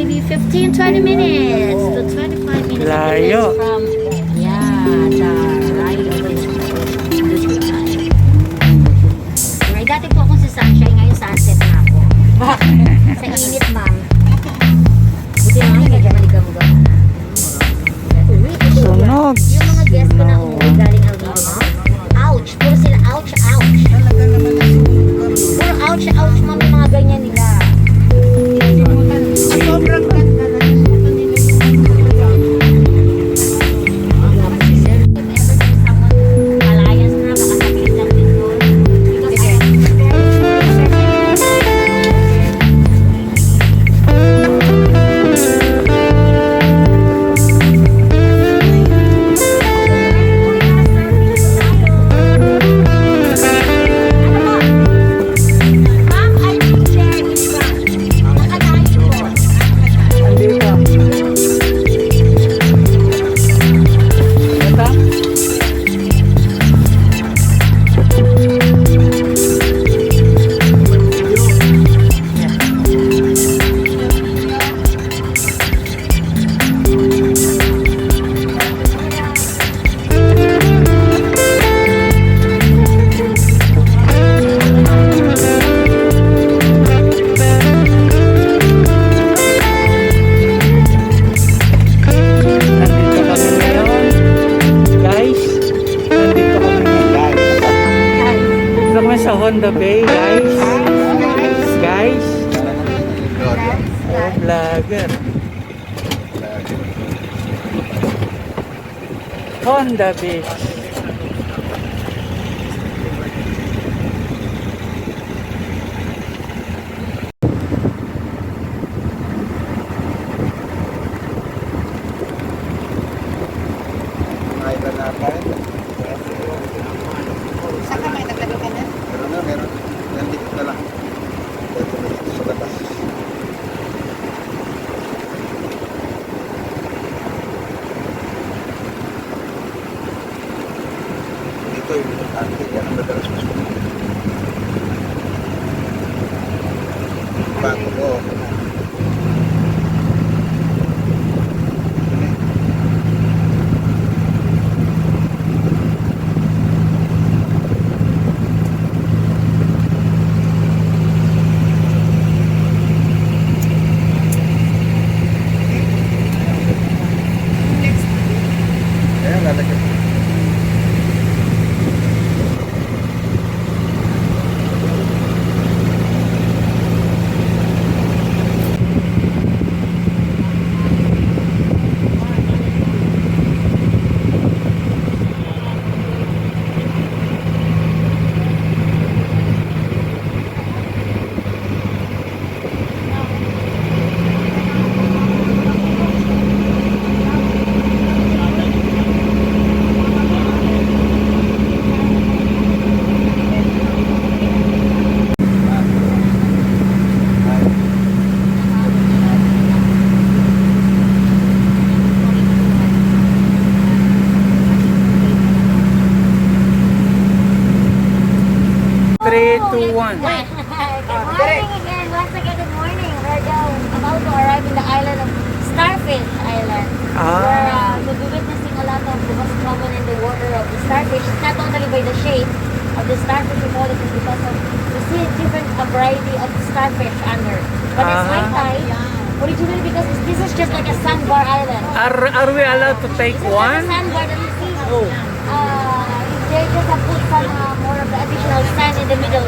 maybe 15-20 minutes to 25 minutes. Layo. From, yeah, the ride of this side. Alright, dati po ako sa sunshine, ngayon sunset na ako. Sa init, ma'am. Buti naman, medyo maligaw-gaw na. Uwi, Sunog. yung mga guest ko na umuwi galing Alvino. Ouch! Puro sila ouch, ouch. Puro ouch, ouch, ma'am, yung mga ganyan nila. Sobrang ganda na yung photo nila. Alliance na, baka sabihin lang din doon. Nandito kami ngayon. Guys, nandito kami ngayon. Dito kami sa Honda Bay, guys. Guys. Oh, vlogger. Honda Bay. Saka may naglagay ka na? Meron. Nandito na lang. Dito na dito sa labas. Dito yung importante. Yan ang madalas masusunod. Bago ko. Ayan, lalagyan. Three, two, one. Good morning again. Once again, good morning. We're about to arrive in the island of Starfish Island. We'll be witnessing a lot of the most common in the water of the starfish. It's not totally by the shape of the starfish we call it, is because of we see different variety of starfish under. But it's high tide. Originally, because this is just like a sandbar island. Are we allowed to take This is one? like a sandbar that you see. They just have put some more of the additional sand in the middle.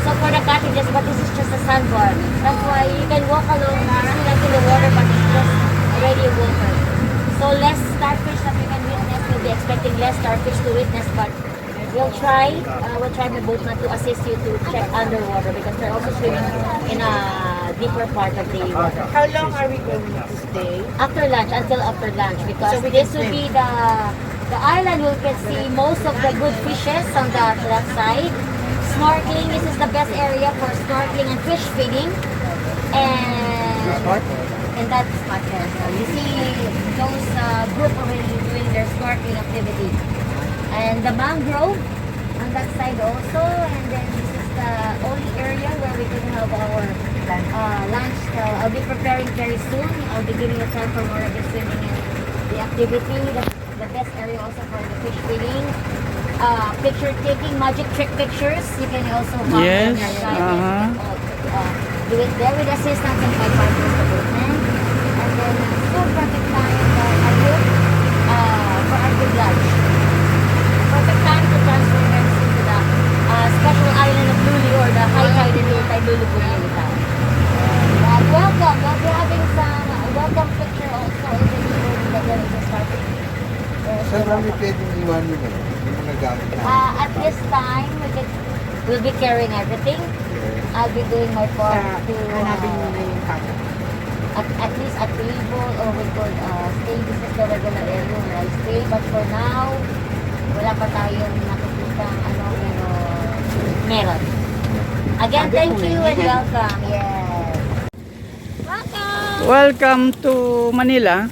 So for the cottages, but this is just a sandbar. That's why you can walk along, see like in the water, but it's just already water. So less starfish that we can witness. We'll be expecting less starfish to witness, but we'll try my boatman to assist you to check underwater because they're also swimming in a deeper part of the water. How long are we going to stay? After lunch, until after lunch, because So we this can will swim. be the island where we can see most of the good fishes on that side. Snorkeling, this is the best area for snorkeling and fish feeding. And that's spot there. So you see those group already doing their snorkeling activity. And the mangrove on that side also. And then this is the only area where we can have our lunch. So I'll be preparing very soon. I'll be giving a time for more of the swimming and the activity. The best area also for the fish feeding. Picture taking, magic trick pictures. You can also have Yes, them outside. uh-huh. Do it there with assistance and 5 partners the boatman. And then so perfect time for our good lunch. Perfect time to transfer them to the special island of Lulu or the high tide and low tide Lulu Bumilita. Welcome. We'll be having some welcome picture also in the video that we're just starting. Saan kami pwedeng iwanin mo? Yung mga gamit na. At this time, we'll be carrying everything. I'll be doing my part to Hanapin mo na yung kaya. at least a table or we could stay. This is the regular area where I stay. But for now, wala pa tayong nakikita pero meron. Again, thank you and welcome. Yes. Welcome! Welcome to Manila.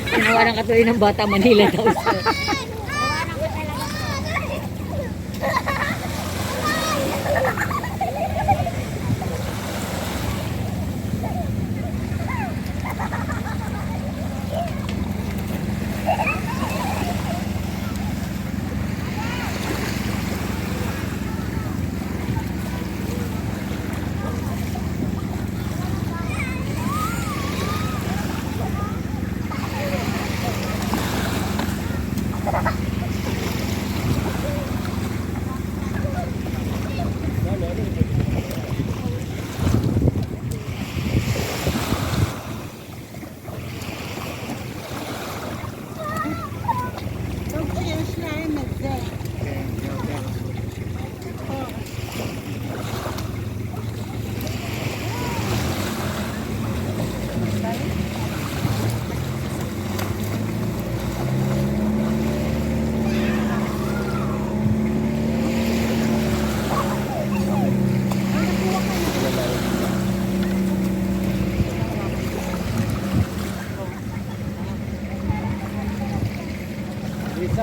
Ginawa ng katuloy ng bata Manila daw.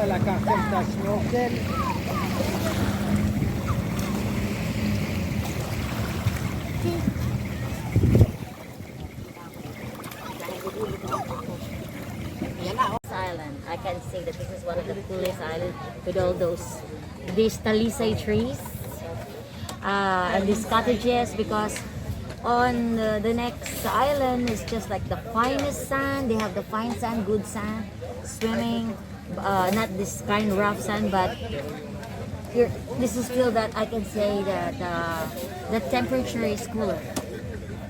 La carte snorkel. Island. I can say that this is one of the coolest islands with all these talisay trees and these cottages, because on the next island is just like the finest sand. They have the fine sand, good sand, swimming, not this kind of rough sand, but here, this is still that I can say that the temperature is cooler.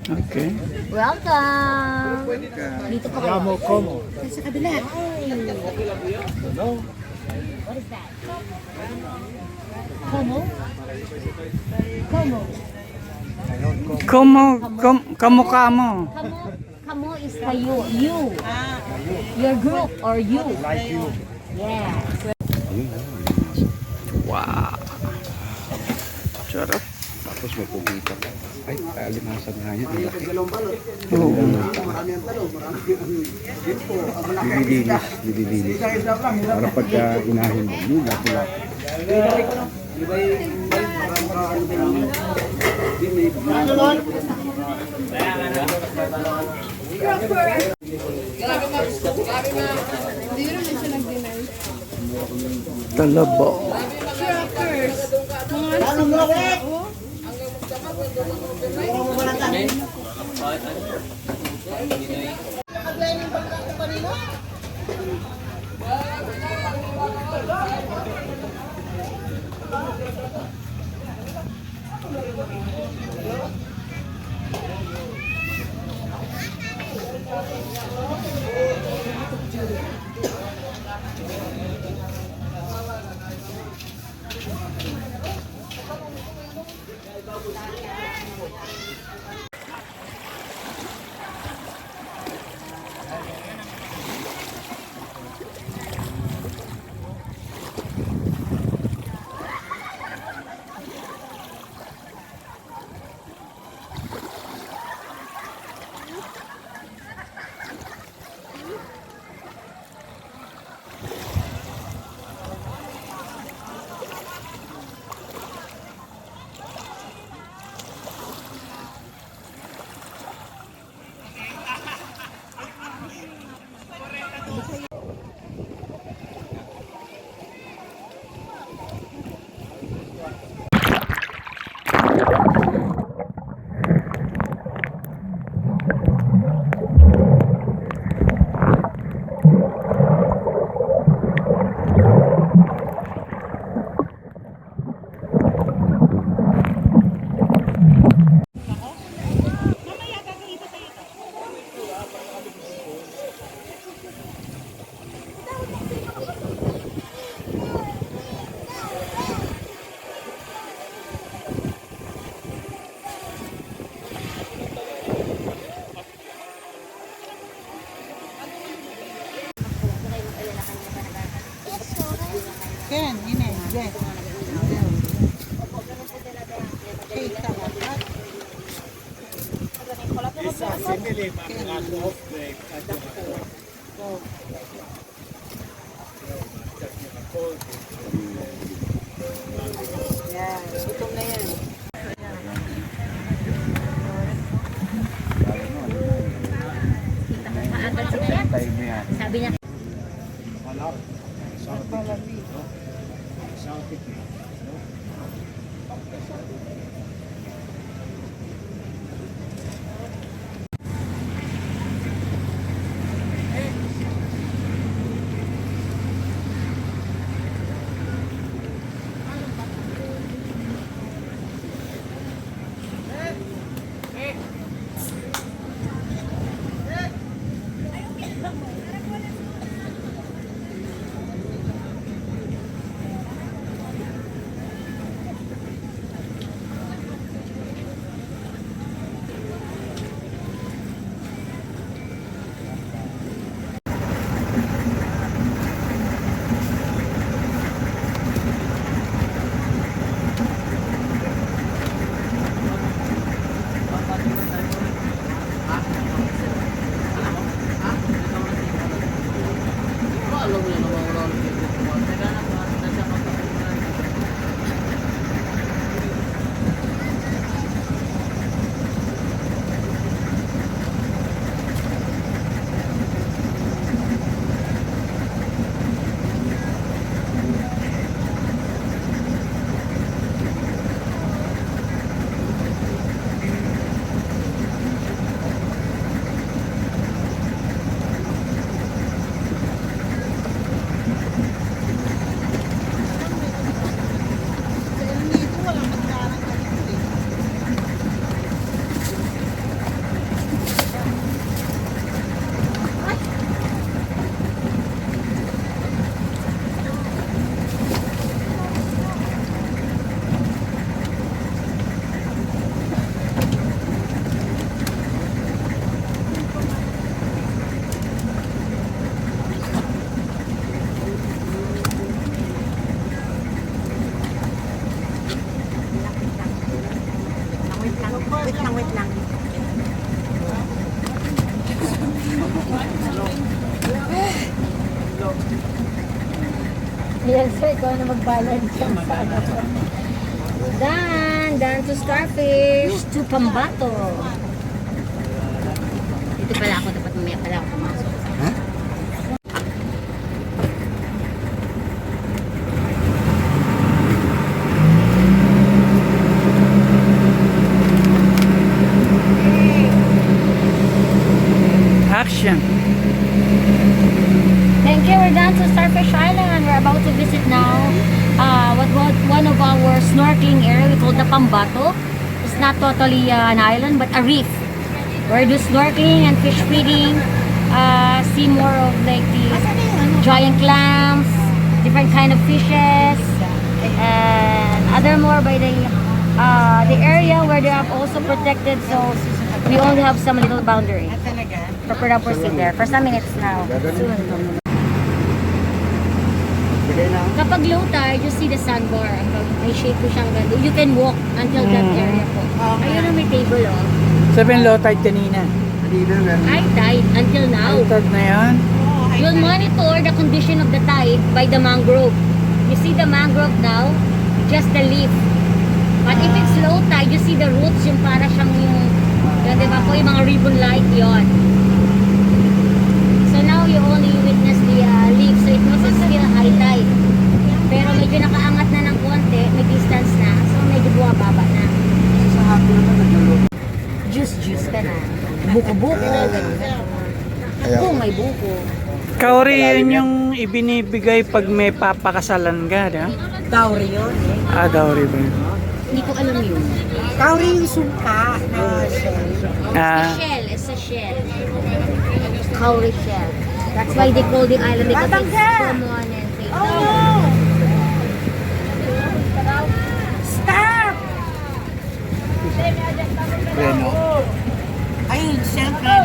Okay. Welcome! Dito pa kayo. Como. Sa kabila. What is that? Kamukha mo. Kamo is kayo. You. Your group or you. Like you. Yes. Wow. Sarap. Tapos may pumita. Ay, alimasan nga yun. Ang laki. Oo. Nililinis. Para pagka inahin mo, yun, lapu-lapu. Talabo. Isa, simili, mga snowflake, at yung Yan, gutom na yan. Kaagad si Kuya. Sabi niya, malap. South Wait lang. yes sir, ikaw na mag-balance yan sa ano. Dan to Starfish, to Pambato. Dito pala ako, dapat mamaya pala ako pumasok. Action. Thank you. We're down to Starfish Island. We're about to visit now one of our snorkeling area we call the Pambato. It's not totally an island but a reef where we do snorkeling and fish feeding. See more of like the giant clams, different kind of fishes, and other more by the area where they are also protected. So we only have some little boundary. Proper na proceed there for some minutes now. Soon. Kapag low tide, you see the sandbar. May shape po siyang ganda. You can walk until that area po. Ayun ang may table, oh. Sabihin low tide kanina. High tide until now. Low tide na yan. You'll monitor the condition of the tide by the mangrove. You see the mangrove now, just the leaf. But if it's low tide, you see the roots, yung para siyang yung diba po, yung mga ribbon light, yon. So now you only witness the leaf, so it means it's still high tide. Pero medyo nakaangat na ng konti, may distance na, so medyo buwababa na. Juice ka na. Buko-buko, gano'n. Kung may buko. Kauri yun yung ibinibigay pag may papakasalan ka, di ba? Dowry yun eh. Ah, dowry ba yun? Hindi ko alam yun. Dowry yung sumpa na shell. It's a shell. Cowrie shell. That's why they call the island because it's common and famous. Oh! Stop! Reno. Ayun, siyempre.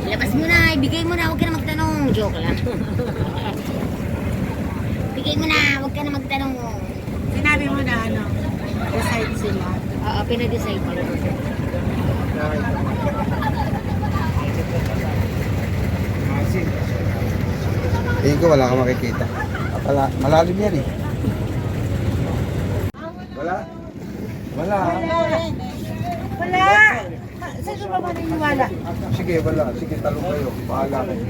Ilabas mo na, ibigay mo na, huwag ka na magtanong. Joke lang. Bigay mo na, huwag ka na magtanong. Sinabi mo na ano, decide sila. Oo, pinag-decide mo. Tingin ko wala ka makikita. Malalim yan eh. Wala. Wala. Wala! Saan ka ba maniniwala? Sige, wala. Sige, talong kayo. Bahala kayo.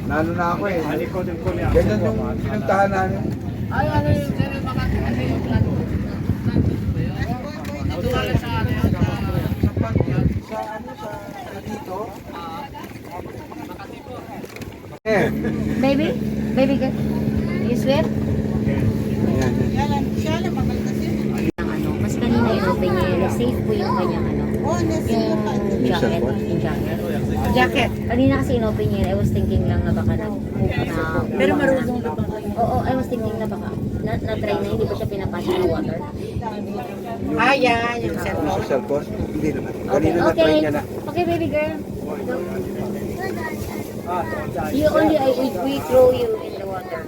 Nano na ako eh. Ganyan yung pinuntahan namin. Eh, Baby? Baby girl? You swear? yan. Mas kanina in-open niya yun. Safe po yung kanyang yung jacket. Yung jacket. Jacket. Kanina kasi in-open niya yun. I was thinking lang na baka Pero marunong na ba kayo? Oo, I was thinking na baka na-try na hindi ba siya pinapasok ng water. Ah, yan, yung Sa cellphone. cellphone? Hindi naman. Okay, Kanina na-try okay. niya na. Okay, baby girl. You only, we throw you in the water.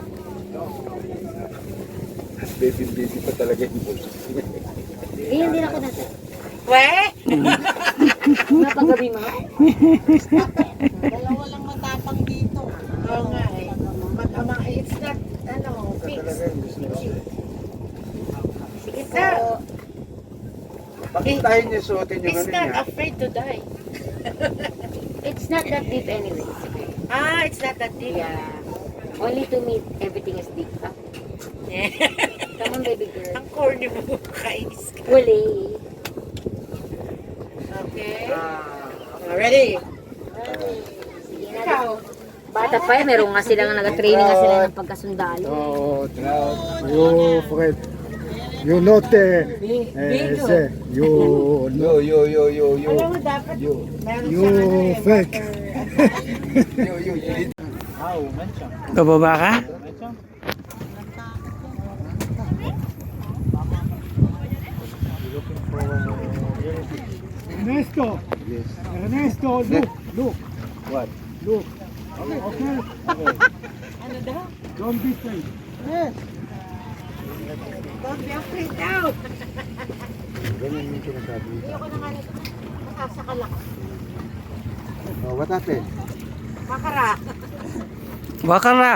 Baby pa talaga yung bulsa. Eh, hindi na ako natin. We? Napagabi mo? Dalawa lang matapang dito. Oo nga eh. It's not, fixed. Sige po. Bakit tayo niya suotin yung It's ano not niya? afraid to die. It's not that deep anyway. Ah, it's not that deep. Yeah. Only to me, everything is deep. Huh? Come on, baby girl. Ang corny mo, kainis ka. Wali. Okay. Ready? Sige na. Ikaw. Bata pa eh, meron nga silang nag-training nga sila ng pagkasundalo. Oh, you forget. You not say you no Yo. Alam mo, dapat meron you siyang ano eh, fake. water. Bababa ka? Ernesto, Yes. Ernesto, look, What? look. Okay. Ano daw? Don't be afraid. Don't be afraid now. Ganyan yung sinasabi. Ayoko na nga nito. Masasakal ako. Oh, what happened? Makara. Wakara.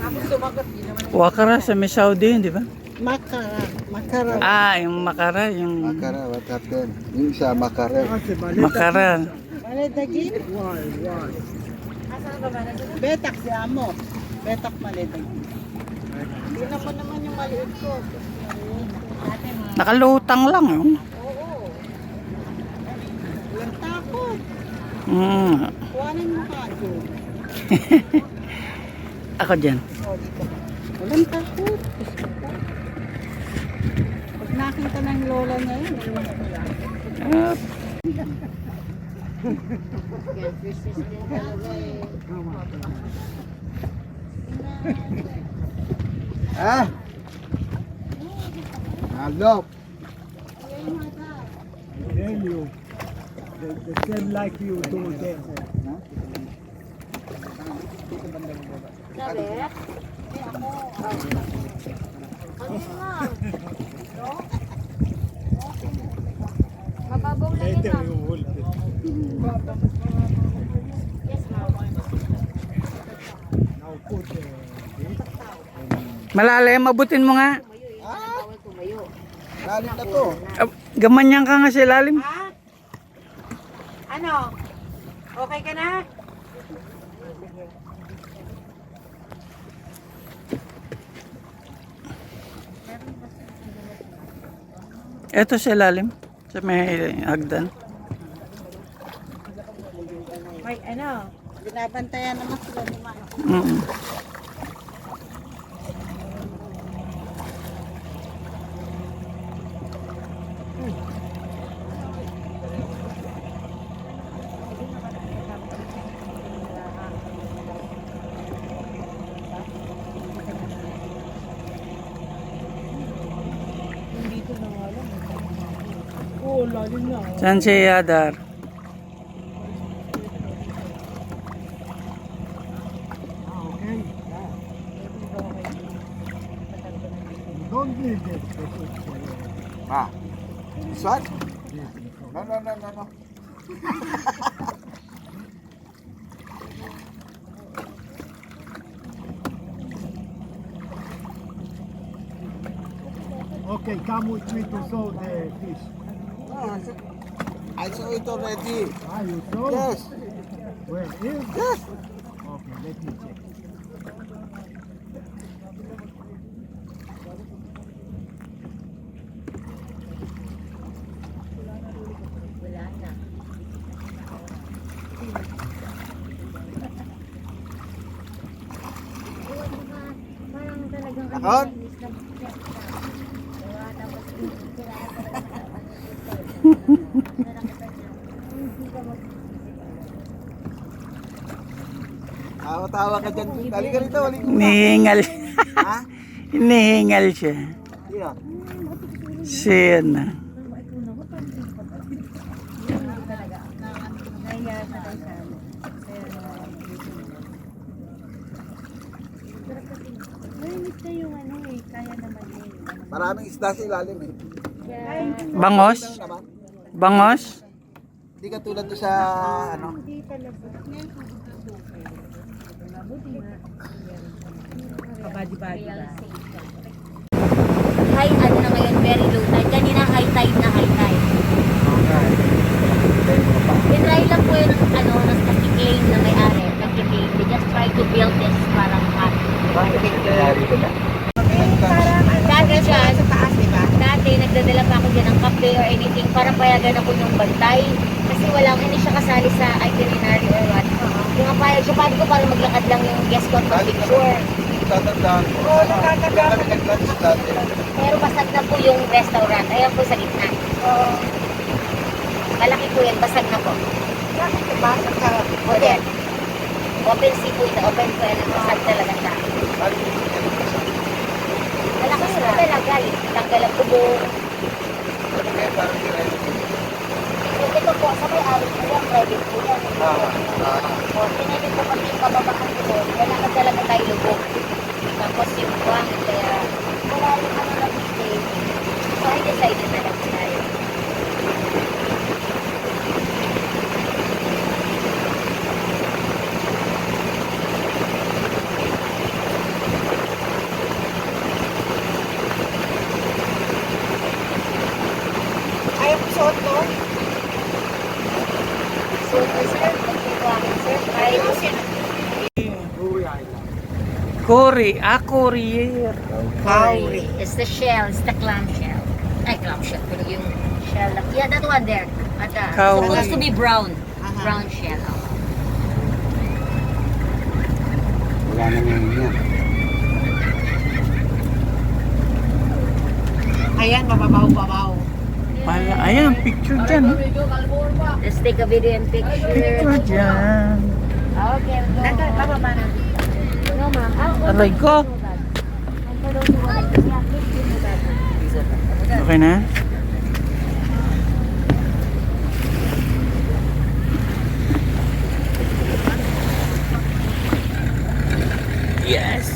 Tapos sumagot. Di naman. Wakara sa may Saudi, di ba? Makara. Makara. Ah, yung makara, yung Makara, what happened? Yung isa, makara. makara. Maledagi? Why? Asan ba ba? Betak si Amo. Betak maledagi. Hindi na ko naman yung maliit ko. Nakalutang lang yun. Oo. Walang takot. Mm. Kuhanin mo ka. Ako dyan. Walang takot. Pag nakita ng lola niya yun, Ah, Ah! Hello! Tell you, the same like you do them. Sabi? Ano lang? Mababaw lang yun lang. hold it. Yes, ma'am. Now put malalim, abutin mo nga. Bawal tumayo. Lalim na to. Gamanyan ka nga sa ilalim. ha? Ano? Okay ka na? Ito sa ilalim. Sa may hagdan. May ano? Binabantayan naman sila ni Ma. Mm. Oh, lalim na. Saan si Adar? Okay. Don't leave it. Ah. This one? No, no, no, no, no. Okay, come with me to throw the fish. I saw it already. Ah, you saw? Yes. Where is? Yes. Okay, let me check. Wala na. Ewan ko nga, parang talagang Nakon? Diba? Tapos, kailangan ko Tawa-tawa ka dyan. Dali ka rito. Dali ka. Hinihingal. Ha? Hinihingal siya. Iya. Siya na. Maraming isda sa ilalim eh. Bangos? Naman. Bangos? Hindi ka tulad doon sa ano. High, ano na ngayon, very low tide. Kanina high tide na high tide. Tinry lang po yung nag-claim na may-ari. Nag-claim. They just try to build this parang hut. Dati dyan, sa taas, diba? Dati, nagdadala pa ako dyan ng kape or anything para payagan ako ng bantay. Kasi hindi siya kasali sa itinerary or what. Yung kapayag siya, paano ko para maglakad lang yung guest ko at picture. Tatandaan ko. Oo, natatandaan kami nag-lunch dati. Pero basag na po yung restaurant. Ayan po sa gitna. Malaki po yan, basag na po. Bakit ba? Sa Hotel. Open sea po ito. Open po yan. Basag talaga siya. Malakas po talaga eh. Tanggal ang bubong. Kaya parang direct. Ito po, sa may-ari po yan. Private po yan. O, tinibig po pati yung kababaan po. Kailangan talaga tayo lubog. Tapos yung buwang. Kaya wala rin ano lang stay. So, I decided na lang tayo. Ayaw ko suot to. So, sir, buwangin, sir. Try. Courier. Courier. Kauri. It's the shell. It's the clam shell. Ay, clam shell. Pero yung shell. Yeah, that one there. At Kauri. supposed to be brown. Brown shell. Oh. Wala na ngayon yan. Ayan, mababaw-babaw. Ayan, picture dyan. Oh. Let's take a video and Picture picture. dyan. Okay. Nandun, bababa na. No, ma'am. Aray ko. Okay na? Yes!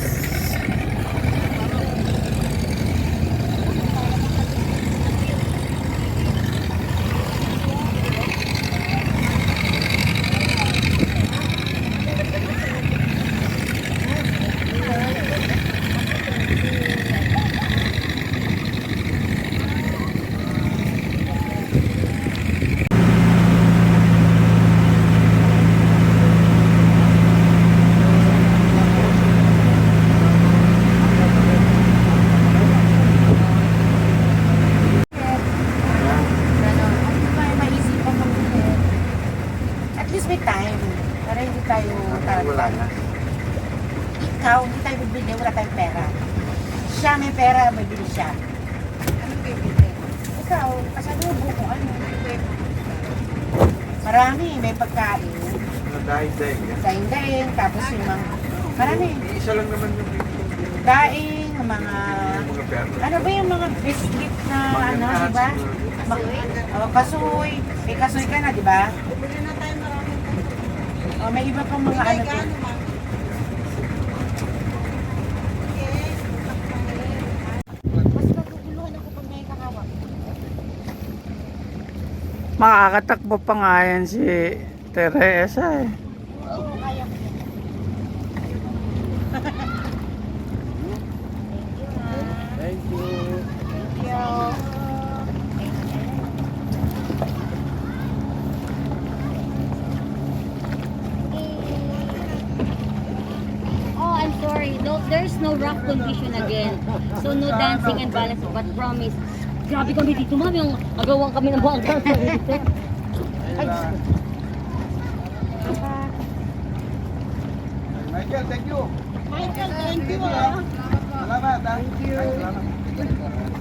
At least may time. Para hindi tayo Wala na. Ikaw, hindi tayo bibili, wala tayong pera. Siya may pera, bibili siya. Anong bibili? Ikaw, kasalubo mo, ano? Marami, may pagkain. Dahil-dahil yan. Daing-daing, tapos yung mga... Marami. Isa lang naman yung bibili. Daing, yung mga, ano ba yung mga biscuit na ano, di ba? Kasoy. May kasoy ka na, di ba? May iba pang mga ano to. Mas maguguluhan ako pag may kakawak. Makakatakbo pa nga yan si Teresa eh. Oo, kaya ko. Thank you. Thank you. Oh, I'm sorry. No, there's no rock condition again. So no dancing and balance, but promise. Grabe kami dito, ma'am. Yung agawan kami ng buong dito. Ay, Michael, thank you. Michael, thank you. Salamat. Thank you. Salamat.